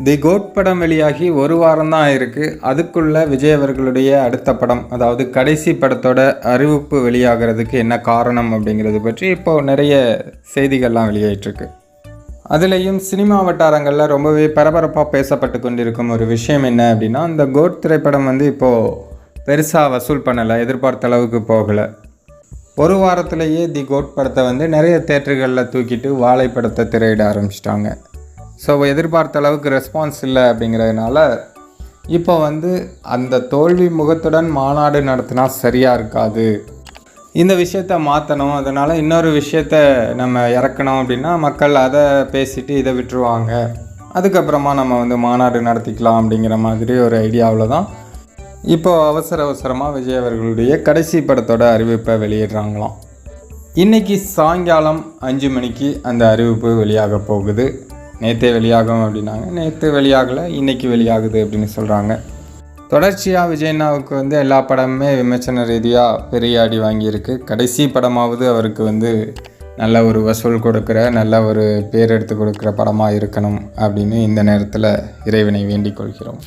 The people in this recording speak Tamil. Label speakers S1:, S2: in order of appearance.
S1: தி கோட் படம் வெளியாகி ஒரு வாரம் தான் ஆயிருக்கு. அதுக்குள்ள விஜய் அவர்களுடைய அடுத்த படம், அதாவது கடைசி படத்தோட அறிவிப்பு வெளியாகிறதுக்கு என்ன காரணம் அப்படிங்கிறது பற்றி இப்போ நிறைய செய்திகள்லாம் வெளியாயிட்டிருக்கு. அதுலேயும் சினிமா வட்டாரங்களில் ரொம்பவே பரபரப்பாக பேசப்பட்டு கொண்டிருக்கும் ஒரு விஷயம் என்ன அப்படின்னா, இந்த கோட் திரைப்படம் இப்போது பெருசாக வசூல் பண்ணலை, எதிர்பார்த்த அளவுக்கு போகலை. ஒரு வாரத்திலேயே தி கோட் படத்தை நிறைய தேட்டர்களில் தூக்கிட்டு வாழை படத்தை திரையிட ஆரம்பிச்சிட்டாங்க. ஸோ எதிர்பார்த்த அளவுக்கு ரெஸ்பான்ஸ் இல்லை அப்படிங்கிறதுனால இப்போ அந்த தோல்வி முகத்துடன் மாநாடு நடத்தினா சரியாக இருக்காது, இந்த விஷயத்தை மாற்றணும், அதனால் இன்னொரு விஷயத்தை நம்ம இறக்கணும் அப்படின்னா மக்கள் அதை பேசிட்டு இதை விட்டுருவாங்க, அதுக்கப்புறமா நம்ம மாநாடு நடத்திக்கலாம் அப்படிங்கிற மாதிரி ஒரு ஐடியாவில் தான் இப்போது அவசரமாக விஜய் அவர்களுடைய கடைசி படத்தோட அறிவிப்பை வெளியிடுறாங்களாம். இன்றைக்கி சாயங்காலம் 5 மணிக்கு அந்த அறிவிப்பு வெளியாக போகுது. நேற்றே வெளியாகும் அப்படின்னாங்க, நேற்று வெளியாகலை, இன்றைக்கி வெளியாகுது அப்படின்னு சொல்கிறாங்க. தொடர்ச்சியாக விஜய்னாவுக்கு எல்லா படமுமே விமர்சன ரீதியாக பெரிய அடி வாங்கியிருக்கு. கடைசி படமாவது அவருக்கு நல்ல ஒரு வசூல் கொடுக்குற, நல்ல ஒரு பேர் எடுத்து கொடுக்குற படமாக இருக்கணும் அப்படின்னு இந்த நேரத்தில் இறைவனை வேண்டிக் கொள்கிறோம்.